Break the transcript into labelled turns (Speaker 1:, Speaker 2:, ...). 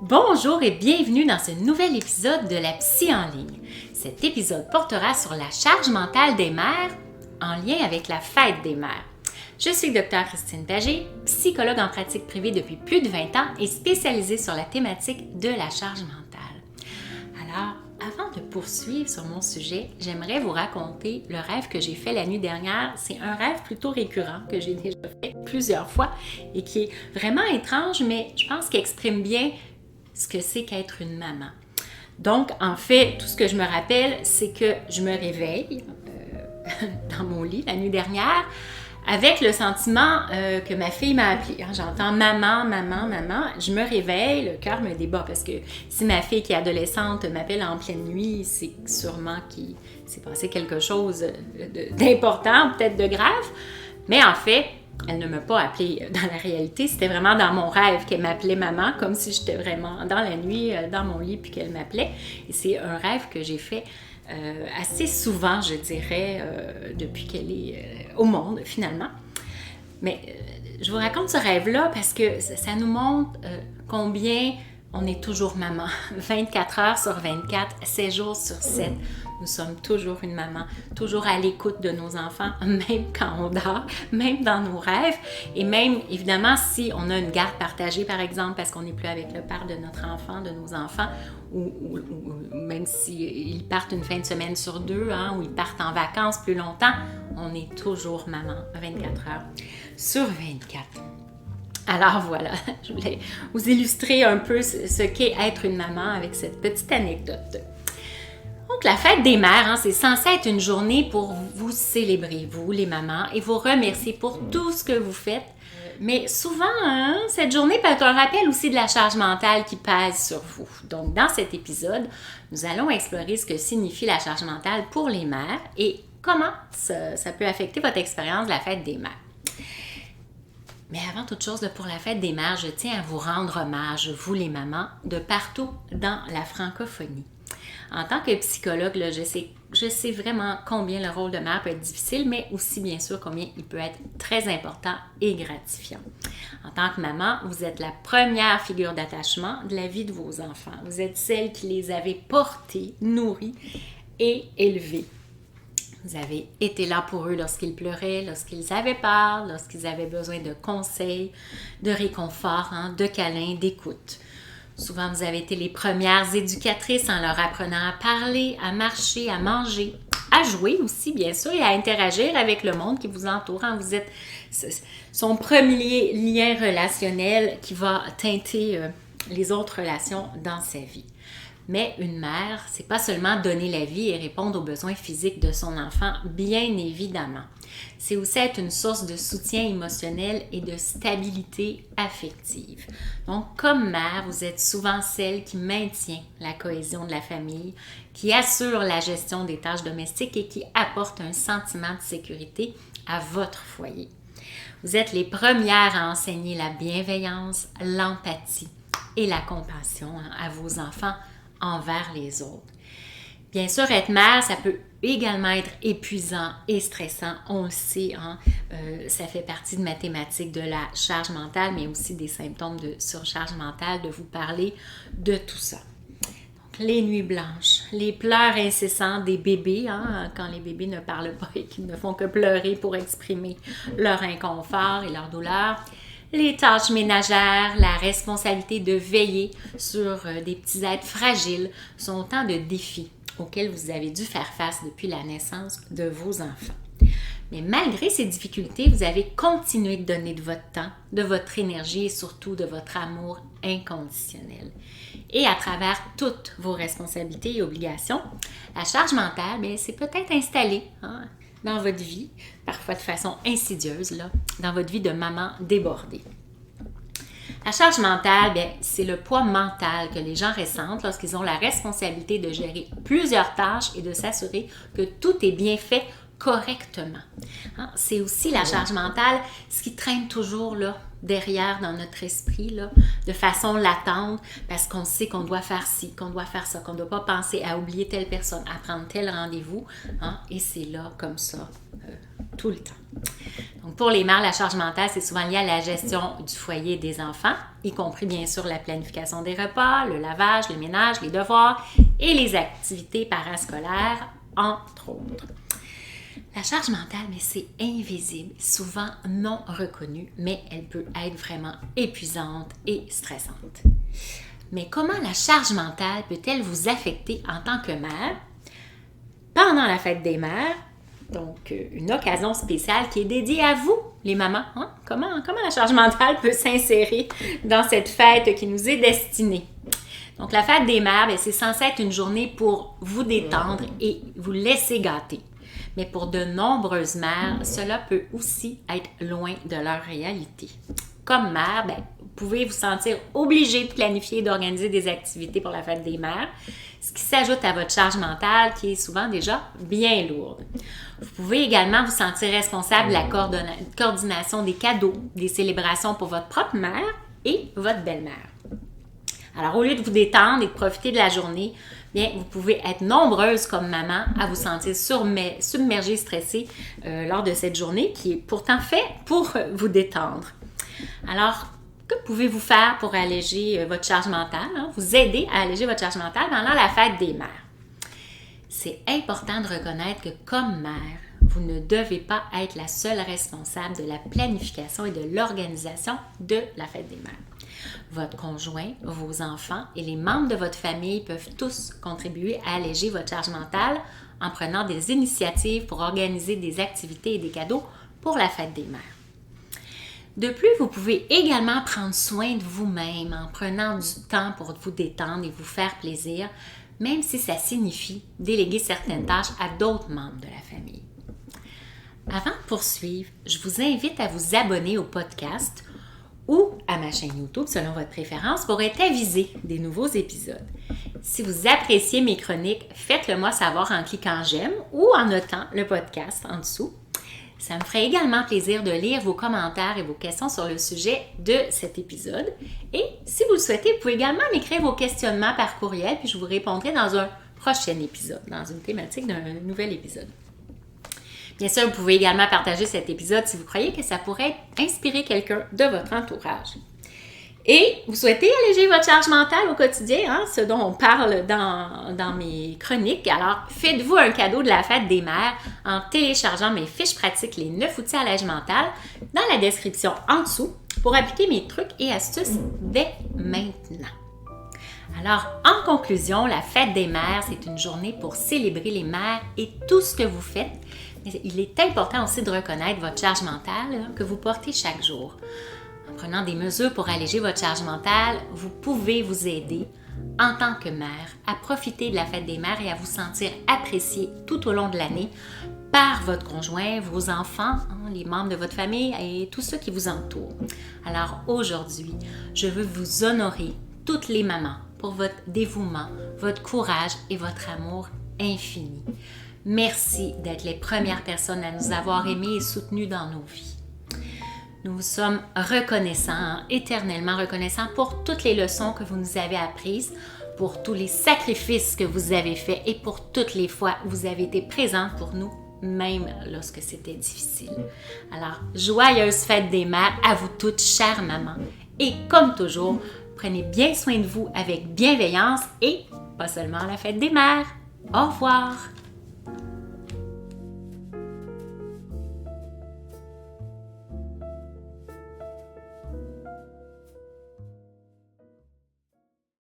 Speaker 1: Bonjour et bienvenue dans ce nouvel épisode de la Psy en ligne. Cet épisode portera sur la charge mentale des mères en lien avec la fête des mères. Je suis Dr Christine Pagé, psychologue en pratique privée depuis plus de 20 ans et spécialisée sur la thématique de la charge mentale. Alors, avant de poursuivre sur mon sujet, j'aimerais vous raconter le rêve que j'ai fait la nuit dernière. C'est un rêve plutôt récurrent que j'ai déjà fait plusieurs fois et qui est vraiment étrange, mais je pense qu'il exprime bien ce que c'est qu'être une maman. Donc, en fait, tout ce que je me rappelle, c'est que je me réveille dans mon lit la nuit dernière avec le sentiment que ma fille m'a appelée. J'entends maman, maman, maman. Je me réveille, le cœur me débat parce que si ma fille qui est adolescente m'appelle en pleine nuit, c'est sûrement qu'il s'est passé quelque chose d'important, peut-être de grave. Mais en fait, elle ne m'a pas appelée dans la réalité. C'était vraiment dans mon rêve qu'elle m'appelait maman, comme si j'étais vraiment dans la nuit, dans mon lit, puis qu'elle m'appelait. Et c'est un rêve que j'ai fait assez souvent, je dirais, depuis qu'elle est au monde, finalement. Mais je vous raconte ce rêve-là parce que ça nous montre combien on est toujours maman. 24 heures sur 24, 7 jours sur 7. Nous sommes toujours une maman, toujours à l'écoute de nos enfants, même quand on dort, même dans nos rêves. Et même, évidemment, si on a une garde partagée, par exemple, parce qu'on n'est plus avec le père de notre enfant, de nos enfants, ou même s'ils partent une fin de semaine sur deux, ou ils partent en vacances plus longtemps, on est toujours maman, 24 heures sur 24. Alors voilà, je voulais vous illustrer un peu ce qu'est être une maman avec cette petite anecdote. Donc la fête des mères, c'est censé être une journée pour vous célébrer, vous les mamans, et vous remercier pour tout ce que vous faites. Mais souvent, cette journée peut être un rappel aussi de la charge mentale qui pèse sur vous. Donc dans cet épisode, nous allons explorer ce que signifie la charge mentale pour les mères et comment ça peut affecter votre expérience de la fête des mères. Mais avant toute chose, pour la fête des mères, je tiens à vous rendre hommage, vous les mamans, de partout dans la francophonie. En tant que psychologue, je sais vraiment combien le rôle de mère peut être difficile, mais aussi bien sûr combien il peut être très important et gratifiant. En tant que maman, vous êtes la première figure d'attachement de la vie de vos enfants. Vous êtes celle qui les avez portés, nourris et élevés. Vous avez été là pour eux lorsqu'ils pleuraient, lorsqu'ils avaient peur, lorsqu'ils avaient besoin de conseils, de réconfort, de câlins, d'écoute. Souvent, vous avez été les premières éducatrices en leur apprenant à parler, à marcher, à manger, à jouer aussi, bien sûr, et à interagir avec le monde qui vous entoure. Vous êtes son premier lien relationnel qui va teinter les autres relations dans sa vie. Mais une mère, c'est pas seulement donner la vie et répondre aux besoins physiques de son enfant, bien évidemment. C'est aussi être une source de soutien émotionnel et de stabilité affective. Donc, comme mère, vous êtes souvent celle qui maintient la cohésion de la famille, qui assure la gestion des tâches domestiques et qui apporte un sentiment de sécurité à votre foyer. Vous êtes les premières à enseigner la bienveillance, l'empathie et la compassion à vos enfants envers les autres. Bien sûr, être mère, ça peut également être épuisant et stressant. On le sait, ça fait partie de ma thématique de la charge mentale, mais aussi des symptômes de surcharge mentale, de vous parler de tout ça. Donc, les nuits blanches, les pleurs incessants des bébés, quand les bébés ne parlent pas et qu'ils ne font que pleurer pour exprimer leur inconfort et leur douleur. Les tâches ménagères, la responsabilité de veiller sur des petits êtres fragiles sont autant de défis auxquels vous avez dû faire face depuis la naissance de vos enfants. Mais malgré ces difficultés, vous avez continué de donner de votre temps, de votre énergie et surtout de votre amour inconditionnel. Et à travers toutes vos responsabilités et obligations, la charge mentale, c'est peut-être installée dans votre vie, parfois de façon insidieuse, dans votre vie de maman débordée. La charge mentale, c'est le poids mental que les gens ressentent lorsqu'ils ont la responsabilité de gérer plusieurs tâches et de s'assurer que tout est bien fait correctement. C'est aussi la charge mentale, ce qui traîne toujours derrière dans notre esprit, de façon latente, parce qu'on sait qu'on doit faire ci, qu'on doit faire ça, qu'on ne doit pas penser à oublier telle personne, à prendre tel rendez-vous, et c'est là comme ça tout le temps. Donc, pour les mères, la charge mentale, c'est souvent lié à la gestion du foyer des enfants, y compris bien sûr la planification des repas, le lavage, le ménage, les devoirs et les activités parascolaires, entre autres. La charge mentale, mais c'est invisible, souvent non reconnue, mais elle peut être vraiment épuisante et stressante. Mais comment la charge mentale peut-elle vous affecter en tant que mère pendant la fête des mères? Donc, une occasion spéciale qui est dédiée à vous, les mamans. Hein? Comment la charge mentale peut s'insérer dans cette fête qui nous est destinée? Donc, la fête des mères, c'est censé être une journée pour vous détendre et vous laisser gâter. Mais pour de nombreuses mères, cela peut aussi être loin de leur réalité. Comme mère, vous pouvez vous sentir obligé de planifier et d'organiser des activités pour la fête des mères, ce qui s'ajoute à votre charge mentale qui est souvent déjà bien lourde. Vous pouvez également vous sentir responsable de la coordination des cadeaux, des célébrations pour votre propre mère et votre belle-mère. Alors, au lieu de vous détendre et de profiter de la journée, vous pouvez être nombreuses comme maman à vous sentir submergée, stressée lors de cette journée qui est pourtant faite pour vous détendre. Alors, que pouvez-vous faire pour alléger votre charge mentale, vous aider à alléger votre charge mentale pendant la fête des mères? C'est important de reconnaître que comme mère, vous ne devez pas être la seule responsable de la planification et de l'organisation de la fête des mères. Votre conjoint, vos enfants et les membres de votre famille peuvent tous contribuer à alléger votre charge mentale en prenant des initiatives pour organiser des activités et des cadeaux pour la fête des mères. De plus, vous pouvez également prendre soin de vous-même en prenant du temps pour vous détendre et vous faire plaisir, même si ça signifie déléguer certaines tâches à d'autres membres de la famille. Avant de poursuivre, je vous invite à vous abonner au podcast ou à ma chaîne YouTube selon votre préférence pour être avisé des nouveaux épisodes. Si vous appréciez mes chroniques, faites-le moi savoir en cliquant j'aime ou en notant le podcast en dessous. Ça me ferait également plaisir de lire vos commentaires et vos questions sur le sujet de cet épisode. Et si vous le souhaitez, vous pouvez également m'écrire vos questionnements par courriel, puis je vous répondrai dans un prochain épisode, dans une thématique d'un nouvel épisode. Bien sûr, vous pouvez également partager cet épisode si vous croyez que ça pourrait inspirer quelqu'un de votre entourage. Et vous souhaitez alléger votre charge mentale au quotidien, ce dont on parle dans mes chroniques. Alors, faites-vous un cadeau de la fête des mères en téléchargeant mes fiches pratiques, les 9 outils allège mental, dans la description en dessous pour appliquer mes trucs et astuces dès maintenant. Alors, en conclusion, la fête des mères, c'est une journée pour célébrer les mères et tout ce que vous faites. Mais il est important aussi de reconnaître votre charge mentale que vous portez chaque jour. En prenant des mesures pour alléger votre charge mentale, vous pouvez vous aider en tant que mère à profiter de la fête des mères et à vous sentir appréciée tout au long de l'année par votre conjoint, vos enfants, les membres de votre famille et tous ceux qui vous entourent. Alors aujourd'hui, je veux vous honorer toutes les mamans pour votre dévouement, votre courage et votre amour infini. Merci d'être les premières personnes à nous avoir aimés et soutenus dans nos vies. Nous sommes reconnaissants, éternellement reconnaissants pour toutes les leçons que vous nous avez apprises, pour tous les sacrifices que vous avez faits et pour toutes les fois où vous avez été présente pour nous, même lorsque c'était difficile. Alors, joyeuse fête des mères à vous toutes, chères mamans. Et comme toujours, prenez bien soin de vous avec bienveillance et pas seulement la fête des mères. Au revoir!